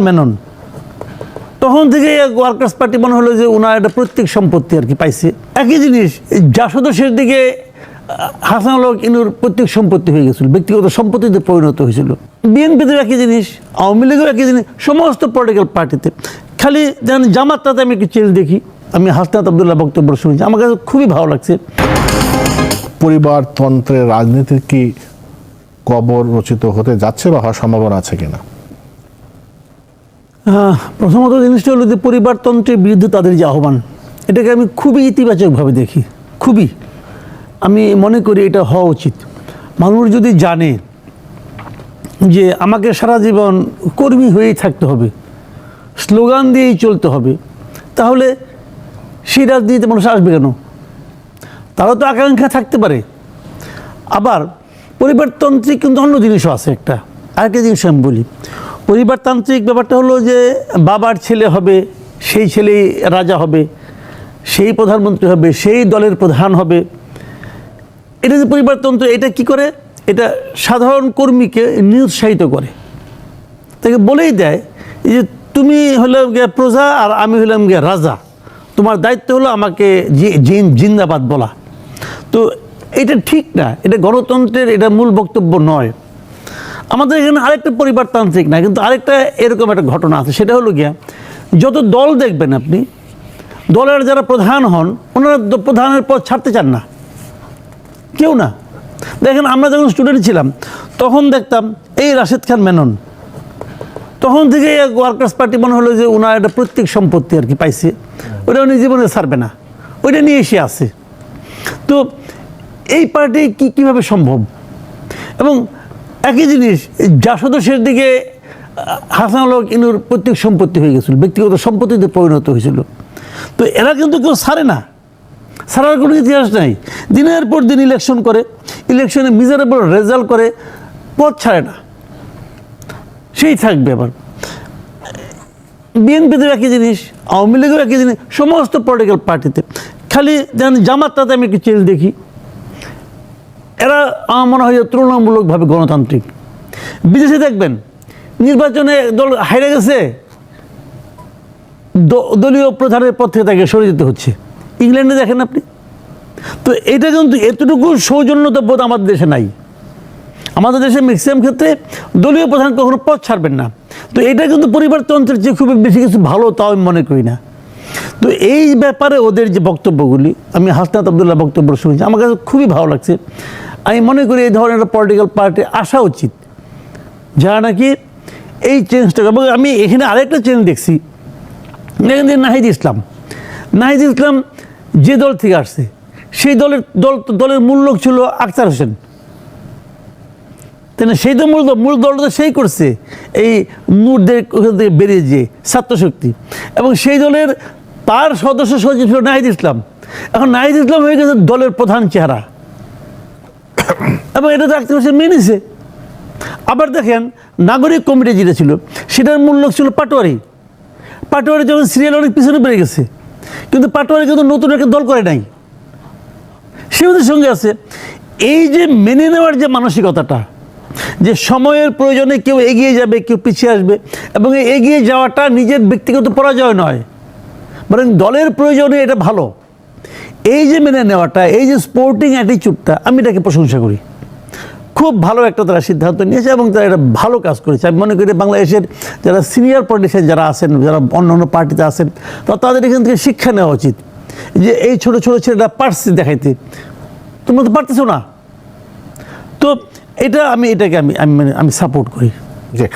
মেনন তখন থেকে workers party মনে হলো যে ওনার একটা প্রত্যেক সম্পত্তি আর কি পাইছে। একই জিনিস জাসদের শেষ দিকে হাসানুল হক ইনুর প্রত্যেক সম্পত্তি হয়ে গেছিল, ব্যক্তিগত সম্পত্তিতে পরিণত হয়েছিল। বিএনপিতেও একই জিনিস, আওয়ামী লীগেও একই জিনিস, সমস্ত পলিটিক্যাল পার্টিতে। খালি যেন জামাতটাতে আমি একটু চেঞ্জ দেখি। আমি হাসনাত আবদুল্লাহ বক্তব্য শুনেছি, আমার কাছে খুবই ভালো লাগছে। পরিবারতন্ত্রের রাজনীতি কি কবর রচিত হতে যাচ্ছে বা হওয়ার সম্ভাবনা আছে কিনা? প্রথমত জিনিসটা হলো যে পরিবারতন্ত্রের বিরুদ্ধে তাদের যে আহ্বান, এটাকে আমি খুবই ইতিবাচকভাবে দেখি। খুবই আমি মনে করি এটা হওয়া উচিত। মানুষ যদি জানে যে আমাকে সারা জীবন কর্মী হয়েই থাকতে হবে, স্লোগান দিয়েই চলতে হবে, তাহলে সেই রাজনীতিতে মানুষ আসবে কেন? তারও তো আকাঙ্ক্ষা থাকতে পারে। আবার পরিবারতান্ত্রিক কিন্তু অন্য জিনিসও আছে। আরেকটা জিনিস আমি বলি, পরিবারতান্ত্রিক ব্যাপারটা হলো যে বাবার ছেলে হবে, সেই ছেলেই রাজা হবে, সেই প্রধানমন্ত্রী হবে, সেই দলের প্রধান হবে। এটা যে পরিবারতন্ত্র, এটা কি করে? এটা সাধারণ কর্মীকে নিরুৎসাহিত করে। তাকে বলেই দেয় যে তুমি হলে প্রজা আর আমি হলাম রাজা, তোমার দায়িত্ব হলো আমাকে জিন্দাবাদ বলা। তো এটা ঠিক না, এটা গণতন্ত্রের এটা মূল বক্তব্য নয়। আমাদের এখানে আরেকটা পরিবারতান্ত্রিক না, কিন্তু আরেকটা এরকম একটা ঘটনা আছে। সেটা হলো গিয়া যত দল দেখবেন আপনি, দলের যারা প্রধান হন ওনারা প্রধানের পদ ছাড়তে চান না, কেউ না। দেখেন আমরা যখন স্টুডেন্ট ছিলাম তখন দেখতাম এই রাশেদ খান মেনন, তখন থেকে ওয়ার্কার্স পার্টি মনে হলো যে ওনার একটা প্রত্যেক সম্পত্তি আর কি পাইছে, ওটা উনি জীবনে ছাড়বে না, ওইটা নিয়ে এসে আছে। তো এই পার্টি কীভাবে সম্ভব? এবং একই জিনিস জাসদের শেষ দিকে হাসানুল হক ইনুর প্রত্যেক সম্পত্তি হয়ে গেছিল, ব্যক্তিগত সম্পত্তিতে পরিণত হয়েছিল। তো এরা কিন্তু কেউ ছাড়ে না, ছাড়ার কোনো ইতিহাস নাই। দিনের পর দিন ইলেকশন করে, ইলেকশনে মিজারেবল রেজাল্ট করে, পথ ছাড়ে না, সেই থাকবে। আবার বিএনপিতেও একই জিনিস, আওয়ামী লীগেও একই জিনিস, সমস্ত পলিটিক্যাল পার্টিতে। খালি যেন জামাতটাতে আমি একটু চেঞ্জ দেখি। এরা আমার মনে হয় তুলনামূলকভাবে গণতান্ত্রিক। বিদেশে দেখবেন নির্বাচনে দল হারে গেছে, দলীয় প্রধানের পদ থেকে তাকে সরে যেতে হচ্ছে। ইংল্যান্ডে দেখেন আপনি। তো এটা কিন্তু এতটুকু সৌজন্যতা বোধ আমাদের দেশে নাই। আমাদের দেশে ম্যাক্সিমাম ক্ষেত্রে দলীয় প্রধান কখনো পদ ছাড়বেন না। তো এটা কিন্তু পরিবারতন্ত্রের যে খুব বেশি কিছু ভালো তাও আমি মনে করি না। তো এই ব্যাপারে ওদের যে বক্তব্যগুলি, আমি হাসনাত আবদুল্লাহ বক্তব্য শুনেছি, আমার কাছে খুবই ভালো লাগছে। আমি মনে করি এই ধরনের একটা পলিটিক্যাল পার্টি আসা উচিত, যারা নাকি এই চেঞ্জটা। এবং আমি এখানে আরেকটা চেঞ্জ দেখছি, দেখেন যে নাহিদ ইসলাম যে দল থেকে আসছে, সেই দলের মূল লোক ছিল আখতার হোসেন, তাই না? সেই তো মূল দলটা সেই করছে, এই নূরদের ওখান থেকে বেরিয়ে যেয়ে ছাত্রশক্তি। এবং সেই দলের তার সদস্য সচিব ছিল নাহিদ ইসলাম। এখন নাহিদ ইসলাম হয়ে গেছে দলের প্রধান চেহারা, এবং এটা তো আখতার হোসেন মেনেছে। আবার দেখেন নাগরিক কমিটি যেটা ছিল, সেটার মূল লোক ছিল পাটোয়ারি যখন সিরিয়াল অনেক পিছনে বেড়ে গেছে, কিন্তু পাটোয়ারি কিন্তু নতুন একটা দল করে নাই, সে ওদের সঙ্গে আছে। এই যে মেনে নেওয়ার যে মানসিকতাটা, যে সময়ের প্রয়োজনে কেউ এগিয়ে যাবে, কেউ পিছিয়ে আসবে, এবং এই এগিয়ে যাওয়াটা নিজের ব্যক্তিগত পরাজয় নয়, বরং দলের প্রয়োজনে এটা ভালো। এই যে মেনে নেওয়াটা, এই যে স্পোর্টিং অ্যাটিচিউডটা, আমি এটাকে প্রশংসা করি। খুব ভালো একটা তারা সিদ্ধান্ত নিয়েছে এবং তারা এটা ভালো কাজ করেছে। আমি মনে করি বাংলাদেশের যারা সিনিয়র পলিটিশিয়ান যারা আছেন, যারা অন্য অন্য পার্টিতে আছেন, তাদের এখান থেকে শিক্ষা নেওয়া উচিত যে এই ছোটো ছোটো ছেলেরা পারছে দেখাইতে, তোমরা তো পারতেছো না। তো এটাকে আমি সাপোর্ট করি। জি।